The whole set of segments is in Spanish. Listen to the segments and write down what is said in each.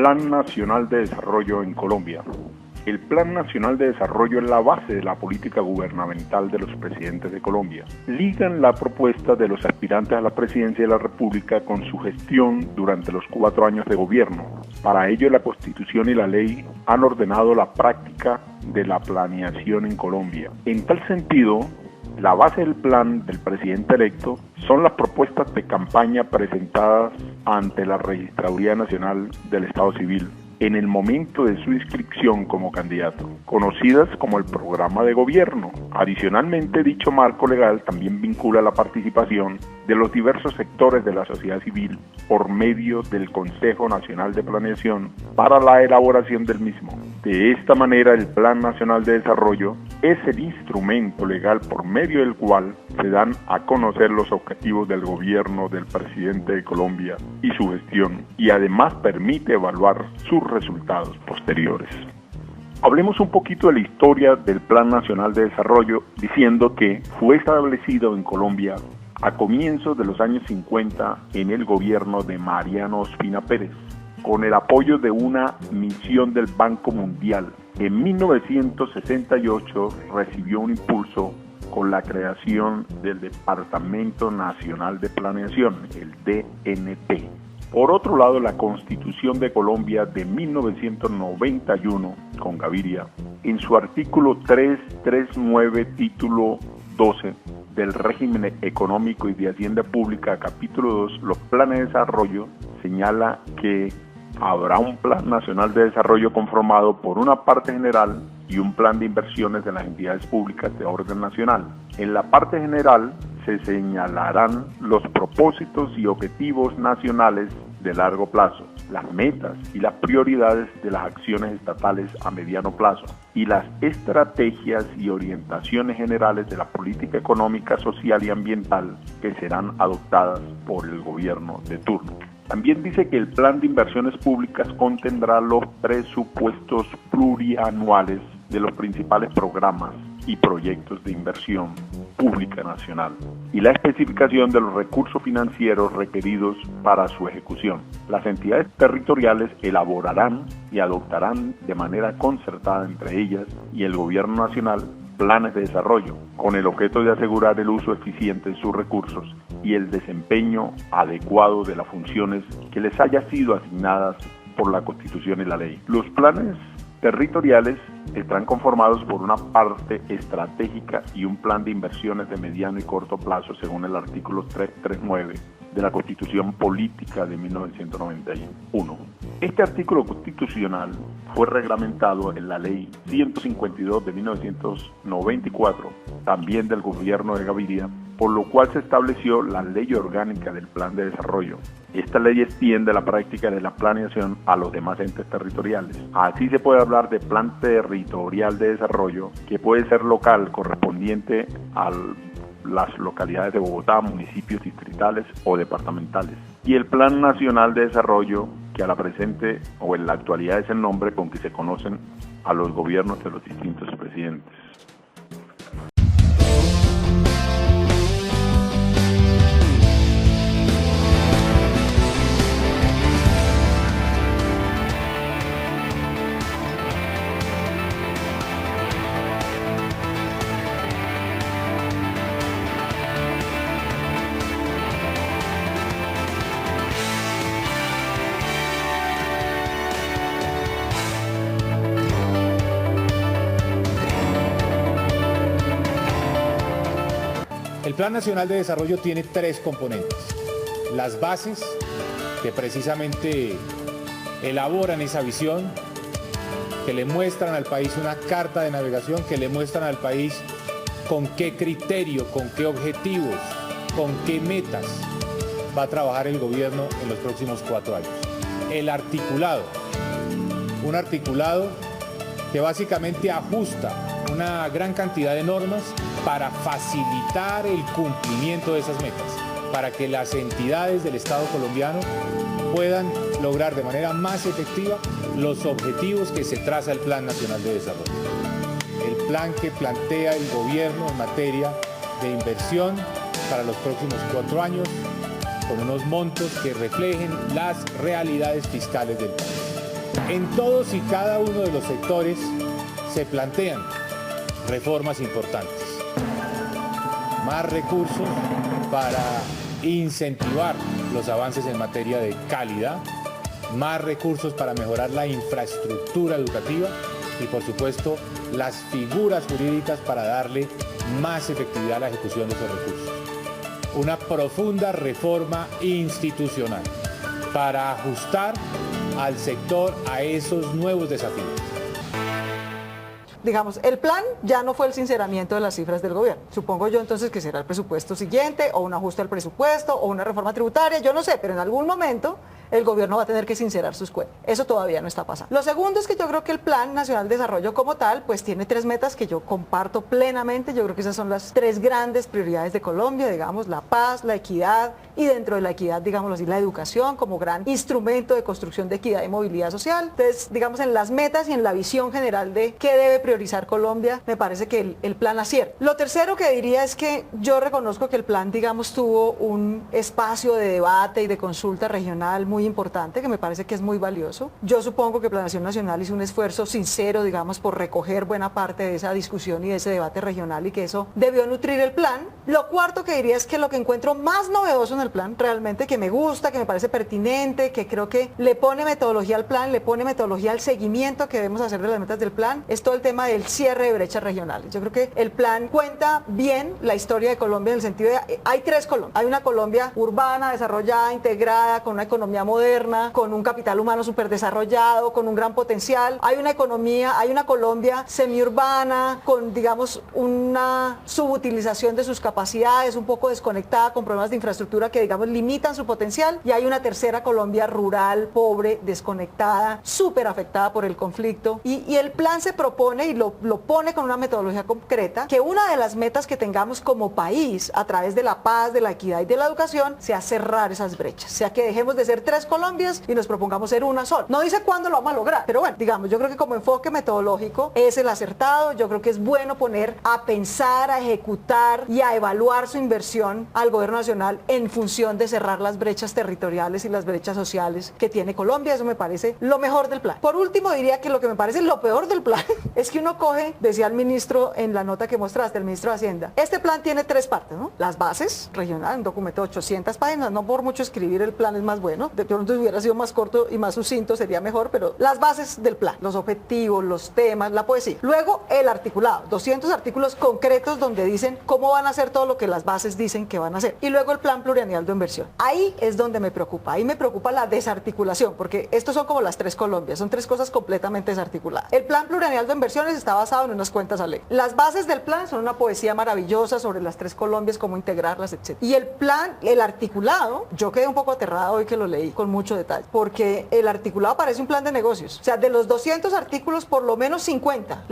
Plan Nacional de Desarrollo en Colombia. El Plan Nacional de Desarrollo es la base de la política gubernamental de los presidentes de Colombia. Ligan la propuesta de los aspirantes a la presidencia de la República con su gestión durante los 4 años de gobierno. Para ello, la Constitución y la ley han ordenado la práctica de la planeación en Colombia. En tal sentido, la base del plan del presidente electo son las propuestas de campaña presentadas ante la Registraduría Nacional del Estado Civil en el momento de su inscripción como candidato, conocidas como el programa de gobierno. Adicionalmente, dicho marco legal también vincula la participación de los diversos sectores de la sociedad civil por medio del Consejo Nacional de Planeación para la elaboración del mismo. De esta manera, el Plan Nacional de Desarrollo es el instrumento legal por medio del cual se dan a conocer los objetivos del gobierno del presidente de Colombia y su gestión, y además permite evaluar sus resultados posteriores. Hablemos un poquito de la historia del Plan Nacional de Desarrollo, diciendo que fue establecido en Colombia a comienzos de los años 50 en el gobierno de Mariano Ospina Pérez, con el apoyo de una misión del Banco Mundial. En 1968 recibió un impulso con la creación del Departamento Nacional de Planeación, el DNP. Por otro lado, la Constitución de Colombia de 1991, con Gaviria, en su artículo 339, título 12, del régimen económico y de Hacienda Pública, capítulo 2, los planes de desarrollo, señala que habrá un Plan Nacional de Desarrollo conformado por una parte general y un plan de inversiones de las entidades públicas de orden nacional. En la parte general se señalarán los propósitos y objetivos nacionales de largo plazo, las metas y las prioridades de las acciones estatales a mediano plazo y las estrategias y orientaciones generales de la política económica, social y ambiental que serán adoptadas por el gobierno de turno. También dice que el plan de inversiones públicas contendrá los presupuestos plurianuales de los principales programas y proyectos de inversión pública nacional y la especificación de los recursos financieros requeridos para su ejecución. Las entidades territoriales elaborarán y adoptarán de manera concertada entre ellas y el gobierno nacional planes de desarrollo, con el objeto de asegurar el uso eficiente de sus recursos y el desempeño adecuado de las funciones que les haya sido asignadas por la Constitución y la ley. Los planes territoriales están conformados por una parte estratégica y un plan de inversiones de mediano y corto plazo según el artículo 339 de la Constitución Política de 1991. Este artículo constitucional fue reglamentado en la Ley 152 de 1994, también del gobierno de Gaviria, por lo cual se estableció la Ley Orgánica del Plan de Desarrollo. Esta ley extiende la práctica de la planeación a los demás entes territoriales. Así se puede hablar de plan territorial de desarrollo, que puede ser local, correspondiente a las localidades de Bogotá, municipios distritales o departamentales. Y el Plan Nacional de Desarrollo, que a la presente o en la actualidad es el nombre con que se conocen a los gobiernos de los distintos presidentes. El Plan Nacional de Desarrollo tiene 3 componentes. Las bases, que precisamente elaboran esa visión, que le muestran al país una carta de navegación, que le muestran al país con qué criterio, con qué objetivos, con qué metas va a trabajar el gobierno en los próximos 4 años. El articulado, un articulado que básicamente ajusta una gran cantidad de normas para facilitar el cumplimiento de esas metas, para que las entidades del Estado colombiano puedan lograr de manera más efectiva los objetivos que se traza el Plan Nacional de Desarrollo. El plan que plantea el gobierno en materia de inversión para los próximos 4 años, con unos montos que reflejen las realidades fiscales del país. En todos y cada uno de los sectores se plantean reformas importantes. Más recursos para incentivar los avances en materia de calidad, más recursos para mejorar la infraestructura educativa y, por supuesto, las figuras jurídicas para darle más efectividad a la ejecución de esos recursos. Una profunda reforma institucional para ajustar al sector a esos nuevos desafíos. Digamos, el plan ya no fue el sinceramiento de las cifras del gobierno. Supongo yo entonces que será el presupuesto siguiente, o un ajuste al presupuesto, o una reforma tributaria, yo no sé, pero en algún momento el gobierno va a tener que sincerar sus cuentas. Eso todavía no está pasando. Lo segundo es que yo creo que el Plan Nacional de Desarrollo como tal, pues tiene 3 metas que yo comparto plenamente. Yo creo que esas son las 3 grandes prioridades de Colombia, digamos, la paz, la equidad y dentro de la equidad, digámoslo así, la educación como gran instrumento de construcción de equidad y movilidad social. Entonces, digamos, en las metas y en la visión general de qué debe priorizar Colombia, me parece que el plan acierta. Lo tercero que diría es que yo reconozco que el plan, digamos, tuvo un espacio de debate y de consulta regional muy importante, que me parece que es muy valioso. Yo supongo que Planación Nacional hizo un esfuerzo sincero, digamos, por recoger buena parte de esa discusión y de ese debate regional, y que eso debió nutrir el plan. Lo cuarto que diría es que lo que encuentro más novedoso en el plan, realmente que me gusta, que me parece pertinente, que creo que le pone metodología al plan, le pone metodología al seguimiento que debemos hacer de las metas del plan, es todo el tema del cierre de brechas regionales. Yo creo que el plan cuenta bien la historia de Colombia en el sentido de, hay 3 Colombias. Hay una Colombia urbana, desarrollada, integrada, con una economía moderna, con un capital humano súper desarrollado, con un gran potencial. Hay una economía, hay una Colombia semiurbana, con, digamos, una subutilización de sus capacidades, un poco desconectada, con problemas de infraestructura que, digamos, limitan su potencial. Y hay una tercera Colombia rural, pobre, desconectada, súper afectada por el conflicto. Y el plan se propone y lo pone con una metodología concreta, que una de las metas que tengamos como país a través de la paz, de la equidad y de la educación sea cerrar esas brechas, sea que dejemos de ser 3 Colombias y nos propongamos ser una sola. No dice cuándo lo vamos a lograr, pero bueno, digamos, yo creo que como enfoque metodológico es el acertado. Yo creo que es bueno poner a pensar, a ejecutar y a evaluar su inversión al gobierno nacional en función de cerrar las brechas territoriales y las brechas sociales que tiene Colombia. Eso me parece lo mejor del plan. Por último, diría que lo que me parece lo peor del plan es que uno coge, decía el ministro en la nota que mostraste, el ministro de Hacienda, este plan tiene 3 partes, ¿no? Las bases regionales, un documento de 800 páginas, no por mucho escribir el plan es más bueno, de pronto si hubiera sido más corto y más sucinto sería mejor, pero las bases del plan, los objetivos, los temas, la poesía. Luego el articulado, 200 artículos concretos donde dicen cómo van a hacer todo lo que las bases dicen que van a hacer. Y luego el plan plurianual de inversión. Ahí es donde me preocupa, ahí me preocupa la desarticulación, porque estos son como las 3 Colombias, son 3 cosas completamente desarticuladas. El plan plurianual de inversiones está basado en unas cuentas a ley. Las bases del plan son una poesía maravillosa sobre las 3 Colombias, cómo integrarlas, etc. Y el plan, el articulado, yo quedé un poco aterrado hoy que lo leí con mucho detalle, porque el articulado parece un plan de negocios. O sea, de los 200 artículos, por lo menos 50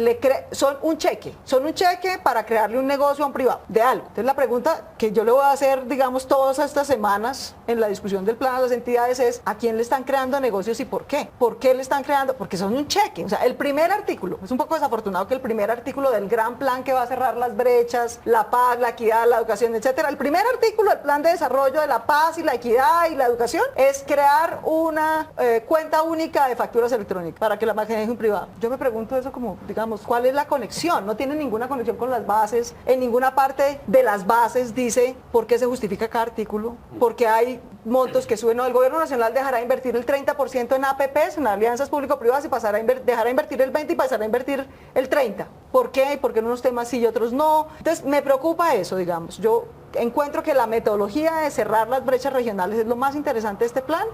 son un cheque para crearle un negocio a un privado, de algo. Entonces la pregunta que yo le voy a hacer, digamos, todas estas semanas en la discusión del plan a las entidades es, ¿a quién le están creando negocios y por qué? ¿Por qué le están creando? Porque son un cheque. O sea, el primer artículo, es un poco desafortunado que el primer artículo del gran plan que va a cerrar las brechas, la paz, la equidad, la educación, etcétera, el primer artículo del plan de desarrollo de la paz y la equidad y la educación es crear una cuenta única de facturas electrónicas para que la maneje un privado. Yo me pregunto eso como, digamos, ¿cuál es la conexión? No tiene ninguna conexión con las bases. En ninguna parte de las bases dice por qué se justifica cada artículo, porque hay montos que suben. No, el gobierno nacional dejará invertir el 30% en APPs, en alianzas público-privadas, y pasará dejará invertir el 20% y pasará a invertir el 30%. ¿Por qué? ¿Y por qué en unos temas sí y otros no? Entonces me preocupa eso, digamos. Yo encuentro que la metodología de cerrar las brechas regionales es lo más interesante de este plan,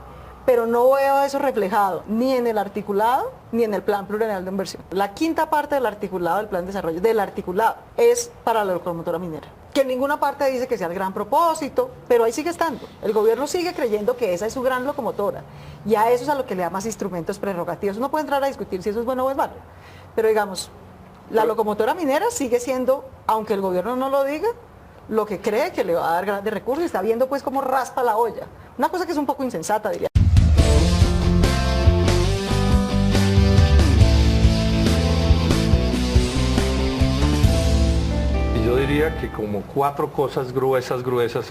pero no veo eso reflejado ni en el articulado ni en el plan plurianual de inversión. La quinta parte del articulado del plan de desarrollo, del articulado, es para la locomotora minera, que en ninguna parte dice que sea el gran propósito, pero ahí sigue estando. El gobierno sigue creyendo que esa es su gran locomotora, y a eso es a lo que le da más instrumentos prerrogativos. Uno puede entrar a discutir si eso es bueno o es malo, pero digamos, la locomotora minera sigue siendo, aunque el gobierno no lo diga, lo que cree que le va a dar grandes recursos, y está viendo pues cómo raspa la olla. Una cosa que es un poco insensata, diría. Yo diría diría que como 4 cosas gruesas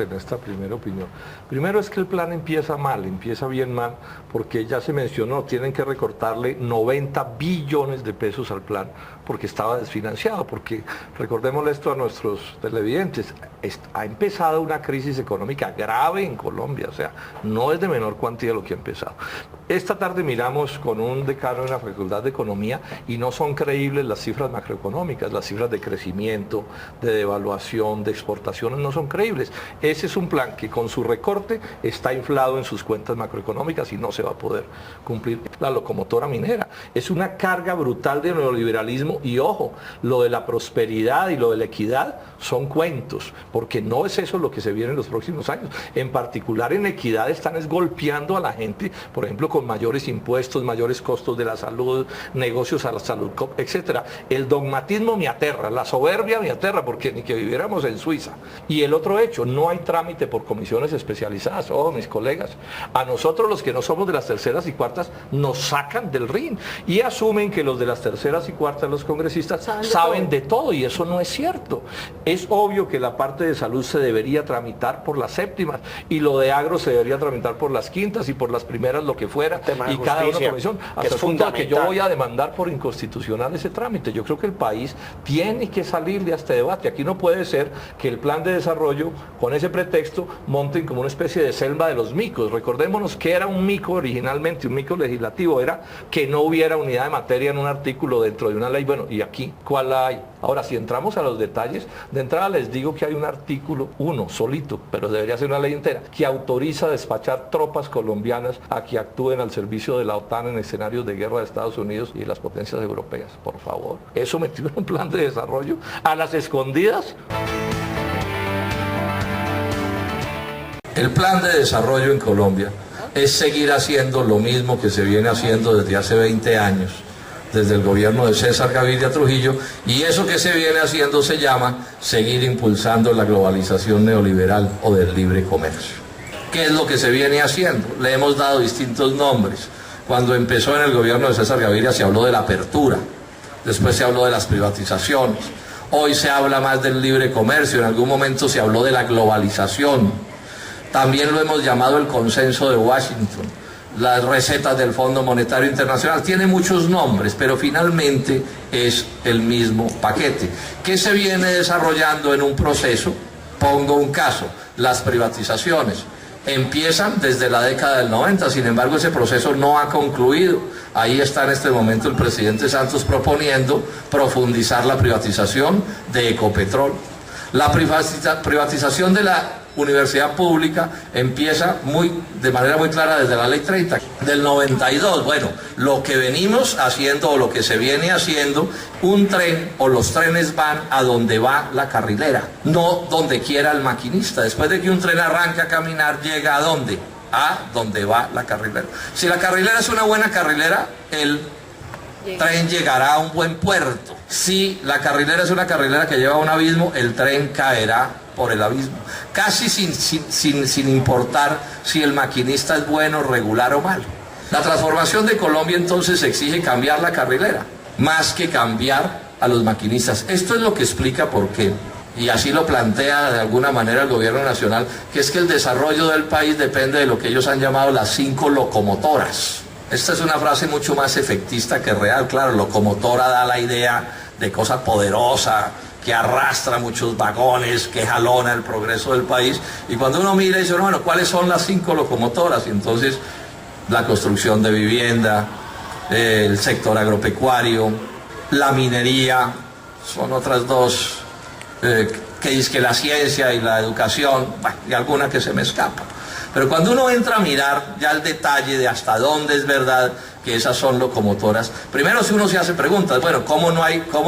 en esta primera opinión. Primero es que el plan empieza mal, empieza bien mal, porque ya se mencionó, tienen que recortarle 90 billones de pesos al plan, porque estaba desfinanciado, porque recordémosle esto a nuestros televidentes, ha empezado una crisis económica grave en Colombia, o sea, no es de menor cuantía lo que ha empezado. Esta tarde miramos con un decano en la Facultad de Economía y no son creíbles las cifras macroeconómicas, las cifras de crecimiento, de devaluación, de exportaciones no son creíbles. Ese es un plan que con su recorte está inflado en sus cuentas macroeconómicas y no se va a poder cumplir. La locomotora minera es una carga brutal de neoliberalismo y ojo, lo de la prosperidad y lo de la equidad son cuentos, porque no es eso lo que se viene en los próximos años. En particular en equidad están golpeando a la gente, por ejemplo, con mayores impuestos, mayores costos de la salud, negocios a la salud, etcétera. El dogmatismo me aterra, la soberbia me aterra, porque ni que viviéramos en Suiza. Y el otro hecho, no hay trámite por comisiones especializadas. Oh, mis colegas, a nosotros los que no somos de las terceras y cuartas nos sacan del ring y asumen que los de las terceras y cuartas, los congresistas, saben de todo, y eso no es cierto. Es obvio que la parte de salud se debería tramitar por las séptimas y lo de agro se debería tramitar por las quintas y por las primeras lo que fuera, y cada uno comisión, hasta el punto que yo voy a demandar por inconstitucional ese trámite. Yo creo que el país tiene que salir de este debate. Aquí no puede ser que el plan de desarrollo, con ese pretexto, monten como una especie de selva de los micos. Recordémonos que era un mico originalmente, un mico legislativo, era que no hubiera unidad de materia en un artículo dentro de una ley. Bueno, ¿y aquí cuál la hay? Ahora, si entramos a los detalles, de entrada les digo que hay un artículo, uno solito, pero debería ser una ley entera, que autoriza a despachar tropas colombianas a que actúen al servicio de la OTAN en escenarios de guerra de Estados Unidos y de las potencias europeas. Por favor, ¿eso metido en un plan de desarrollo a las escondidas? El plan de desarrollo en Colombia es seguir haciendo lo mismo que se viene haciendo desde hace 20 años, desde el gobierno de César Gaviria Trujillo, y eso que se viene haciendo se llama seguir impulsando la globalización neoliberal o del libre comercio. ¿Qué es lo que se viene haciendo? Le hemos dado distintos nombres. Cuando empezó en el gobierno de César Gaviria se habló de la apertura, después se habló de las privatizaciones, hoy se habla más del libre comercio, en algún momento se habló de la globalización, también lo hemos llamado el consenso de Washington, las recetas del Fondo Monetario Internacional, tiene muchos nombres, pero finalmente es el mismo paquete, que se viene desarrollando en un proceso. Pongo un caso, las privatizaciones. Empiezan desde la década del 90, sin embargo ese proceso no ha concluido. Ahí está en este momento el presidente Santos proponiendo profundizar la privatización de Ecopetrol. La privatización de la universidad pública empieza de manera muy clara desde la ley 30 del 92. Bueno, lo que venimos haciendo o lo que se viene haciendo, un tren o los trenes van a donde va la carrilera, no donde quiera el maquinista. Después de que un tren arranca a caminar, llega a dónde? A donde va la carrilera. Si la carrilera es una buena carrilera, el tren llegará a un buen puerto. Si la carrilera es una carrilera que lleva a un abismo, el tren caerá por el abismo, casi sin importar si el maquinista es bueno, regular o malo. La transformación de Colombia entonces exige cambiar la carrilera, más que cambiar a los maquinistas. Esto es lo que explica por qué, y así lo plantea de alguna manera el gobierno nacional, que es que el desarrollo del país depende de lo que ellos han llamado las 5 locomotoras. Esta es una frase mucho más efectista que real. Claro, locomotora da la idea de cosa poderosa, que arrastra muchos vagones, que jalona el progreso del país. Y cuando uno mira y dice, bueno, ¿cuáles son las 5 locomotoras? Y entonces la construcción de vivienda, el sector agropecuario, la minería, son otras 2, que es que la ciencia y la educación, bueno, y alguna que se me escapa. Pero cuando uno entra a mirar ya el detalle de hasta dónde es verdad que esas son locomotoras, primero si uno se hace preguntas, bueno, ¿cómo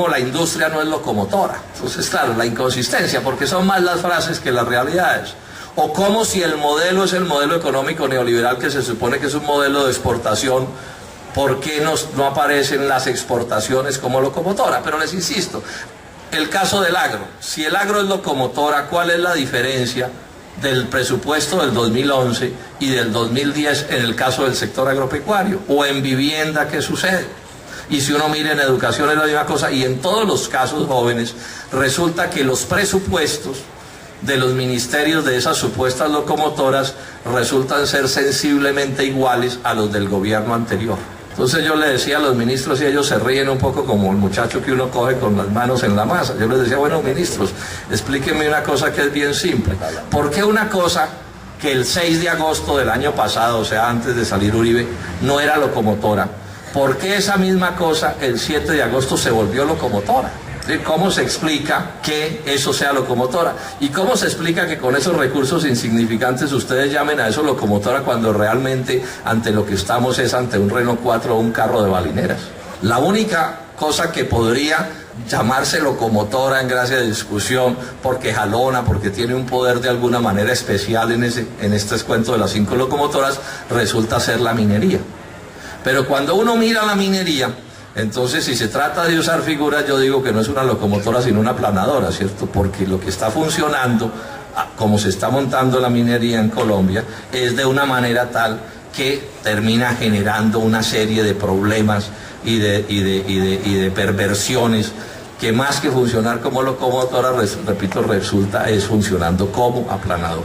la industria no es locomotora? Entonces, claro, la inconsistencia, porque son más las frases que las realidades. O como si el modelo es el modelo económico neoliberal, que se supone que es un modelo de exportación, ¿por qué no aparecen las exportaciones como locomotora? Pero les insisto, el caso del agro, si el agro es locomotora, ¿cuál es la diferencia del presupuesto del 2011 y del 2010 en el caso del sector agropecuario? O en vivienda, ¿qué sucede? Y si uno mira en educación es la misma cosa, y en todos los casos jóvenes resulta que los presupuestos de los ministerios de esas supuestas locomotoras resultan ser sensiblemente iguales a los del gobierno anterior. Entonces yo le decía a los ministros, y ellos se ríen un poco como el muchacho que uno coge con las manos en la masa. Yo les decía, bueno, ministros, explíquenme una cosa que es bien simple. ¿Por qué una cosa que el 6 de agosto del año pasado, o sea, antes de salir Uribe, no era locomotora? ¿Por qué esa misma cosa el 7 de agosto se volvió locomotora? ¿Cómo se explica que eso sea locomotora? ¿Y cómo se explica que con esos recursos insignificantes ustedes llamen a eso locomotora cuando realmente ante lo que estamos es ante un Renault 4 o un carro de balineras? La única cosa que podría llamarse locomotora en gracia de discusión, porque jalona, porque tiene un poder de alguna manera especial en este cuento de las 5 locomotoras, resulta ser la minería. Pero cuando uno mira la minería, entonces si se trata de usar figuras, yo digo que no es una locomotora sino una planadora, ¿cierto? Porque lo que está funcionando, como se está montando la minería en Colombia, es de una manera tal que termina generando una serie de problemas y de perversiones que más que funcionar como locomotora, repito, resulta es funcionando como aplanador.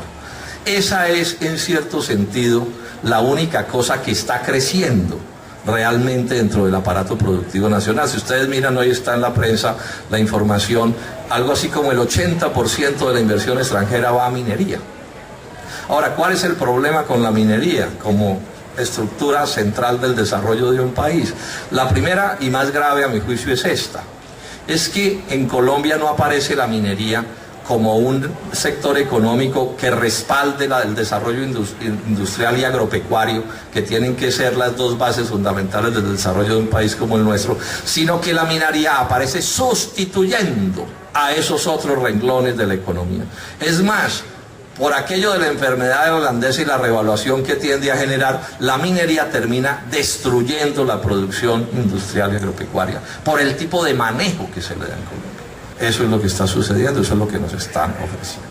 Esa es en cierto sentido la única cosa que está creciendo realmente dentro del aparato productivo nacional. Si ustedes miran, hoy está en la prensa la información, algo así como el 80% de la inversión extranjera va a minería. Ahora, ¿cuál es el problema con la minería como estructura central del desarrollo de un país? La primera y más grave a mi juicio es esta, es que en Colombia no aparece la minería como un sector económico que respalde el desarrollo industrial y agropecuario, que tienen que ser las dos bases fundamentales del desarrollo de un país como el nuestro, sino que la minería aparece sustituyendo a esos otros renglones de la economía. Es más, por aquello de la enfermedad holandesa y la revaluación que tiende a generar, la minería termina destruyendo la producción industrial y agropecuaria por el tipo de manejo que se le da en Colombia. Eso es lo que está sucediendo, eso es lo que nos están ofreciendo.